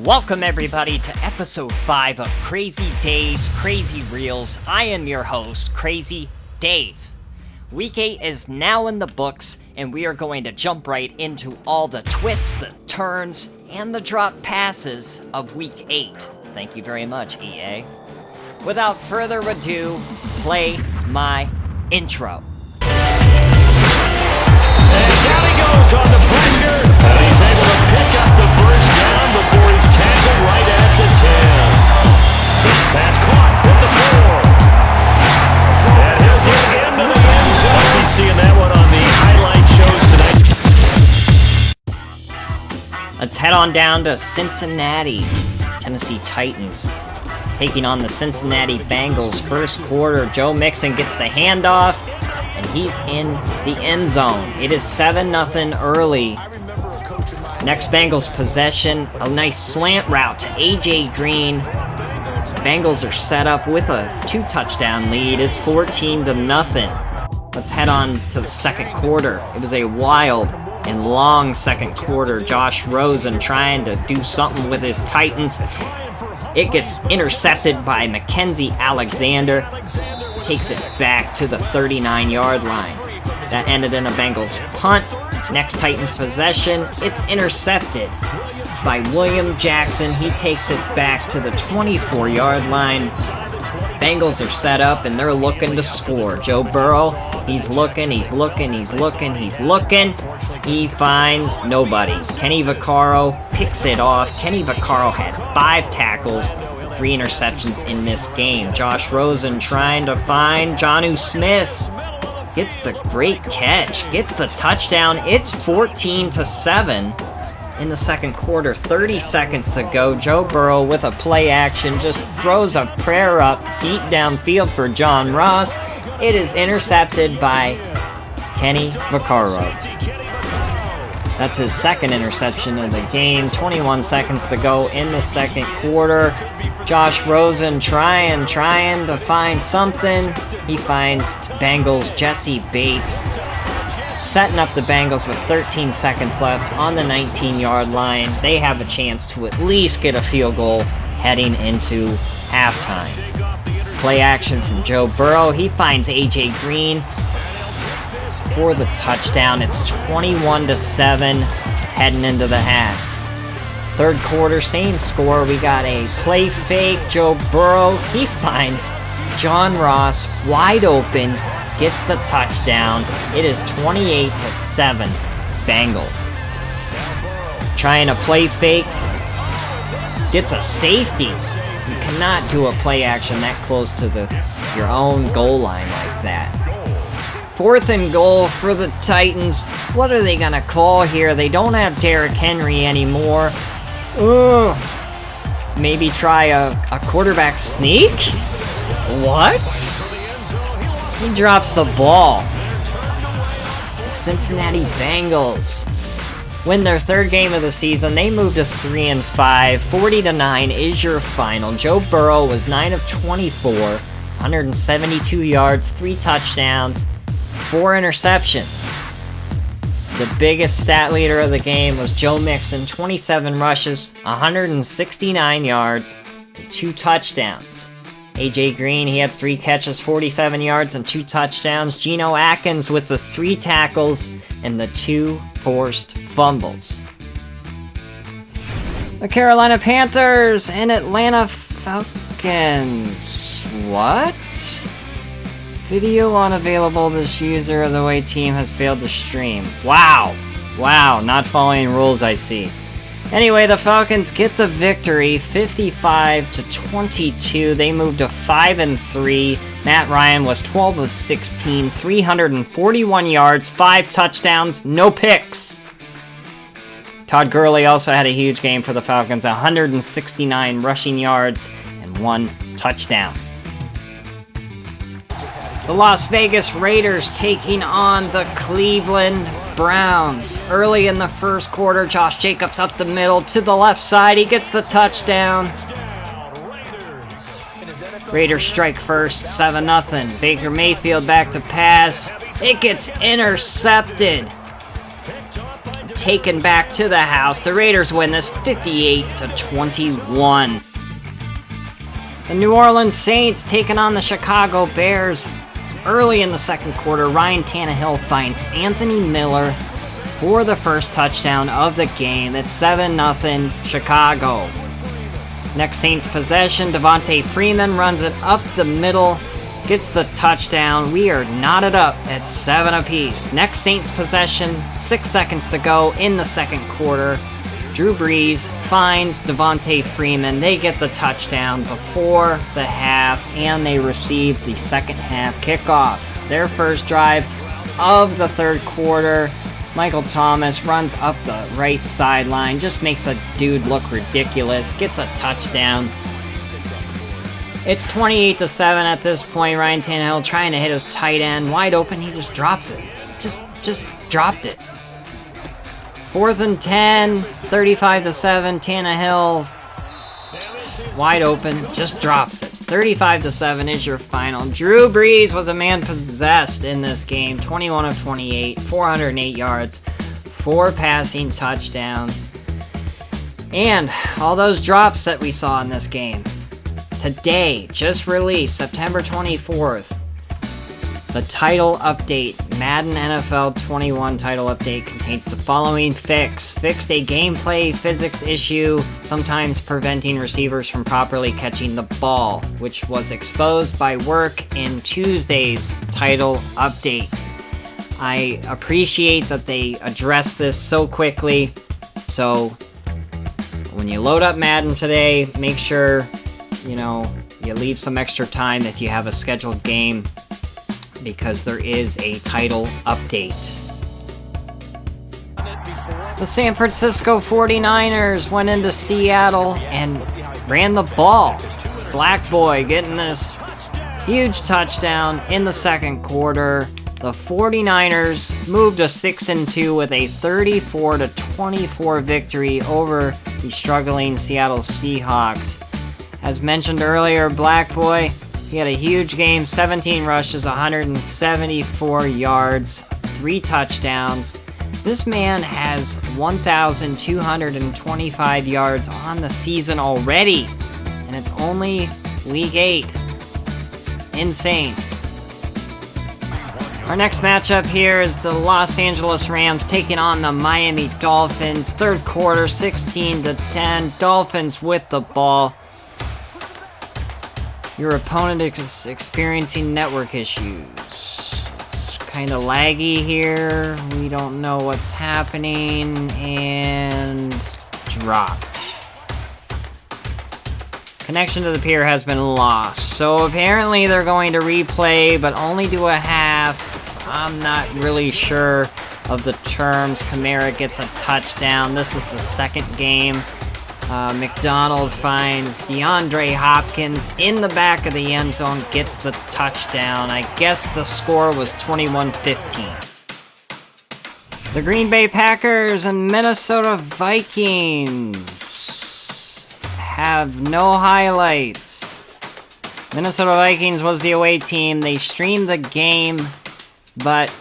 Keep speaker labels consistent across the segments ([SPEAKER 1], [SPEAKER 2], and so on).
[SPEAKER 1] Welcome everybody to episode 5 of Crazy Dave's Crazy Reels. I am your host, Crazy Dave. Week 8 is now in the books, and we are going to jump right into all the twists, the turns, and the drop passes of Week 8. Thank you very much, EA. Without further ado, play my intro.
[SPEAKER 2] And down he goes on the pressure, and he's able to pick up the first down before he's tackled right at the 10. This pass caught with the 4. And he'll get into the end zone. I'll be seeing that one on the highlight shows tonight.
[SPEAKER 1] Let's head on down to Cincinnati. Tennessee Titans taking on the Cincinnati Bengals. First quarter, Joe Mixon gets the handoff, and he's in the end zone. It is 7-0 early. Next Bengals possession, a nice slant route to A.J. Green. Bengals are set up with a 2-touchdown lead. It's 14-0. Let's head on to the second quarter. It was a wild and long second quarter. Josh Rosen trying to do something with his Titans. It gets intercepted by Mackenzie Alexander. Takes it back to the 39-yard line. That ended in a Bengals punt. Next Titans possession, it's intercepted by William Jackson. He takes it back to the 24-yard line. Bengals are set up and they're looking to score. Joe Burrow, he's looking. He finds nobody. Kenny Vaccaro picks it off. Kenny Vaccaro had 5 tackles, 3 interceptions in this game. Josh Rosen trying to find Jonnu Smith. Gets the great catch, gets the touchdown. It's 14-7 in the second quarter. 30 seconds to go. Joe Burrow with a play action just throws a prayer up deep downfield for John Ross. It is intercepted by Kenny Vaccaro. That's his second interception of the game. 21 seconds to go in the second quarter. Josh Rosen trying to find something. He finds Bengals Jesse Bates setting up the Bengals with 13 seconds left on the 19-yard line. They have a chance to at least get a field goal heading into halftime. Play action from Joe Burrow. He finds A.J. Green for the touchdown. It's 21-7 heading into the half. Third quarter, same score. We got a play fake. Joe Burrow, he finds John Ross wide open, gets the touchdown. It is 28-7 Bengals. Trying a play fake, gets a safety. You cannot do a play action that close to your own goal line like that. 4th and goal for the Titans. What are they gonna call here? They don't have Derrick Henry anymore. Maybe try a quarterback sneak? What? He drops the ball. The Cincinnati Bengals win their 3rd game of the season. They move to 3-5. 40-9 is your final. Joe Burrow was 9 of 24, 172 yards, 3 touchdowns, 4 interceptions. The biggest stat leader of the game was Joe Mixon, 27 rushes, 169 yards, and 2 touchdowns. A.J. Green, he had 3 catches, 47 yards, and 2 touchdowns. Geno Atkins with the 3 tackles and the 2 forced fumbles. The Carolina Panthers and Atlanta Falcons. What? Video unavailable. This user of the away team has failed to stream. Wow, not following rules, I see. Anyway, the Falcons get the victory, 55-22. They moved to 5-3. Matt Ryan was 12 of 16, 341 yards, 5 touchdowns, no picks. Todd Gurley also had a huge game for the Falcons, 169 rushing yards and 1 touchdown. The Las Vegas Raiders taking on the Cleveland Browns. Early in the first quarter, Josh Jacobs up the middle to the left side. He gets the touchdown. Raiders strike first, 7-0. Baker Mayfield back to pass. It gets intercepted. taken back to the house. The Raiders win this 58-21. The New Orleans Saints taking on the Chicago Bears. Early in the second quarter, Ryan Tannehill finds Anthony Miller for the first touchdown of the game. It's 7-0 Chicago. Next Saints possession, Devontae Freeman runs it up the middle, gets the touchdown. We are knotted up at 7 apiece. Next Saints possession, 6 seconds to go in the second quarter. Drew Brees finds Devontae Freeman. They get the touchdown before the half, and they receive the second half kickoff. Their first drive of the third quarter. Michael Thomas runs up the right sideline, just makes the dude look ridiculous, gets a touchdown. It's 28-7 at this point. Ryan Tannehill trying to hit his tight end, wide open, he just drops it. Just dropped it. 4th and 10, 35-7, Tannehill, wide open, just drops it. 35-7 is your final. Drew Brees was a man possessed in this game. 21 of 28, 408 yards, 4 passing touchdowns. And all those drops that we saw in this game. Today, just released, September 24th, the title update, Madden NFL 21 title update, contains the following fix. Fixed a gameplay physics issue, sometimes preventing receivers from properly catching the ball, which was exposed by work in Tuesday's title update. I appreciate that they addressed this so quickly. So when you load up Madden today, make sure, you leave some extra time if you have a scheduled game, because there is a title update. The San Francisco 49ers went into Seattle and ran the ball. Black Boy getting this huge touchdown in the second quarter. The 49ers moved to 6-2 with a 34-24 victory over the struggling Seattle Seahawks. As mentioned earlier, Black Boy, he had a huge game, 17 rushes, 174 yards, 3 touchdowns. This man has 1,225 yards on the season already, and it's only week 8. Insane. Our next matchup here is the Los Angeles Rams taking on the Miami Dolphins. Third quarter, 16-10. Dolphins with the ball. Your opponent is experiencing network issues. It's kind of laggy here. We don't know what's happening. And dropped. Connection to the pier has been lost. So apparently they're going to replay, but only do a half. I'm not really sure of the terms. Kamara gets a touchdown. This is the second game. McDonald finds DeAndre Hopkins in the back of the end zone, gets the touchdown. I guess the score was 21-15. The Green Bay Packers and Minnesota Vikings have no highlights. Minnesota Vikings was the away team. They streamed the game, but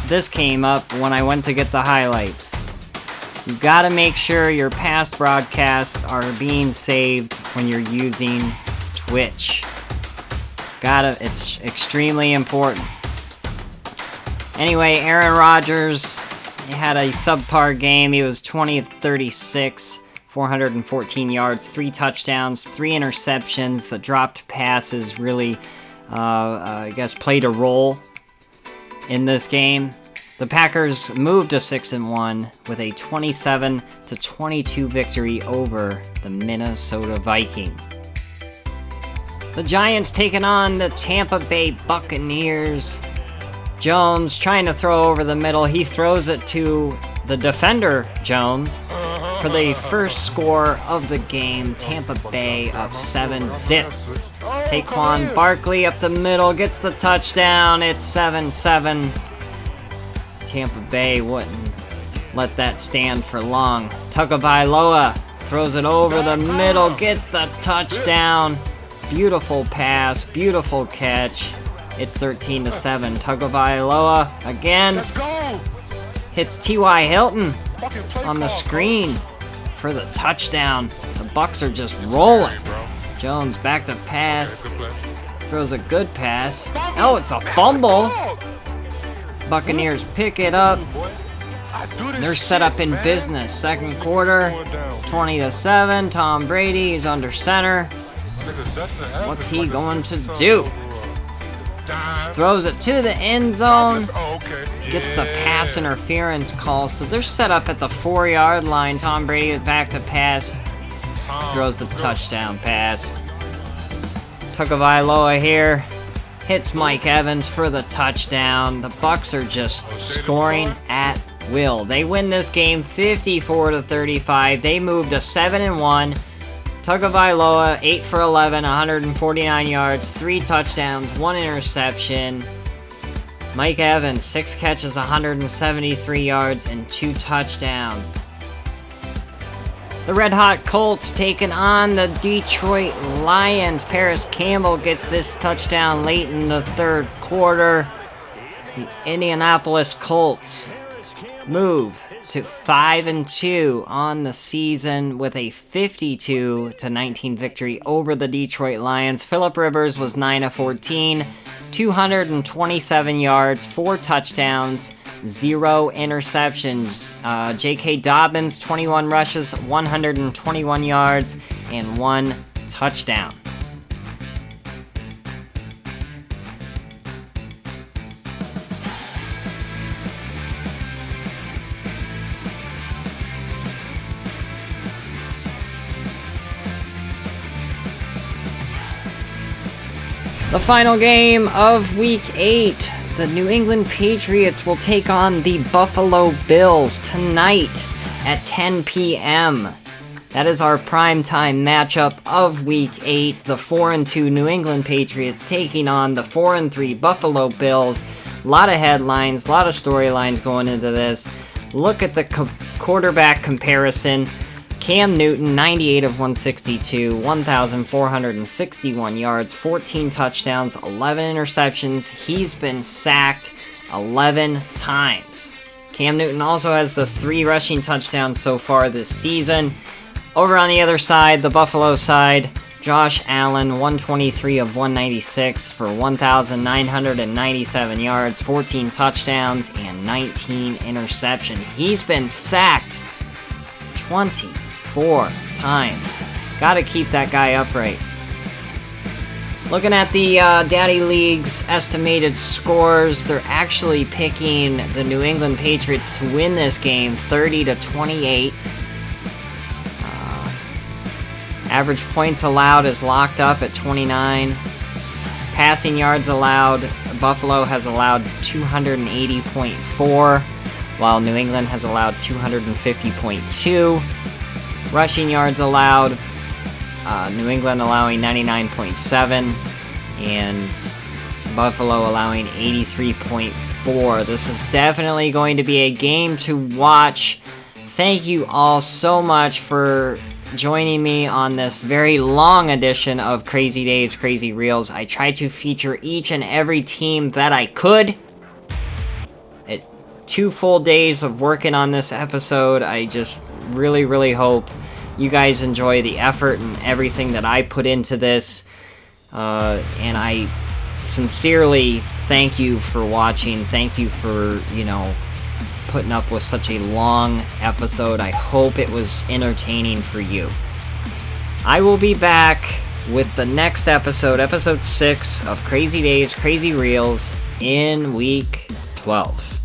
[SPEAKER 1] this came up when I went to get the highlights. You gotta make sure your past broadcasts are being saved when you're using Twitch. It's extremely important. Anyway, Aaron Rodgers, he had a subpar game. He was 20 of 36, 414 yards, 3 touchdowns, 3 interceptions. The dropped passes really, played a role in this game. The Packers moved to 6-1 with a 27-22 victory over the Minnesota Vikings. The Giants taking on the Tampa Bay Buccaneers. Jones trying to throw over the middle. He throws it to the defender, Jones, for the first score of the game. Tampa Bay up 7-zip. Saquon Barkley up the middle gets the touchdown. It's 7-7. Tampa Bay wouldn't let that stand for long. Tagovailoa throws it over the middle, gets the touchdown. Beautiful pass, beautiful catch. It's 13-7. Tagovailoa again hits T.Y. Hilton on the screen for the touchdown. The Bucks are just rolling. Jones back to pass. Throws a good pass. Oh, it's a fumble. Buccaneers pick it up. They're set up in business. Second quarter, 20-7. Tom Brady is under center. What's he going to do? Throws it to the end zone. Gets the pass interference call. So they're set up at the 4-yard line. Tom Brady is back to pass. Throws the touchdown pass. Tagovailoa here. Hits Mike Evans for the touchdown. The Bucks are just scoring at will. They win this game 54-35. They move to 7-1. Tagovailoa 8 for 11, 149 yards, 3 touchdowns, 1 interception. Mike Evans 6 catches, 173 yards, and 2 touchdowns. The Red Hot Colts taking on the Detroit Lions. Paris Campbell gets this touchdown late in the third quarter. The Indianapolis Colts move to 5-2 on the season with a 52-19 victory over the Detroit Lions. Phillip Rivers was 9-14, 227 yards, 4 touchdowns, 0 interceptions. J.K. Dobbins, 21 rushes, 121 yards, and 1 touchdown. The final game of Week 8, the New England Patriots will take on the Buffalo Bills tonight at 10 p.m. That is our primetime matchup of Week 8, the 4-2 New England Patriots taking on the 4-3 Buffalo Bills. A lot of headlines, a lot of storylines going into this. Look at the quarterback comparison. Cam Newton, 98 of 162, 1,461 yards, 14 touchdowns, 11 interceptions. He's been sacked 11 times. Cam Newton also has the 3 rushing touchdowns so far this season. Over on the other side, the Buffalo side, Josh Allen, 123 of 196 for 1,997 yards, 14 touchdowns, and 19 interceptions. He's been sacked 24 times. Gotta keep that guy upright. Looking at the Daddy League's estimated scores, they're actually picking the New England Patriots to win this game 30-28. Average points allowed is locked up at 29. Passing yards allowed, Buffalo has allowed 280.4, while New England has allowed 250.2. Rushing yards allowed, New England allowing 99.7, and Buffalo allowing 83.4. This is definitely going to be a game to watch. Thank you all so much for joining me on this very long edition of Crazy Dave's Crazy Reels. I tried to feature each and every team that I could. 2 full days of working on this episode. I just really hope you guys enjoy the effort and everything that I put into this. And I sincerely thank you for watching. Thank you for, putting up with such a long episode. I hope it was entertaining for you. I will be back with the next episode, episode 6 of Crazy Dave's Crazy Reels in week 12.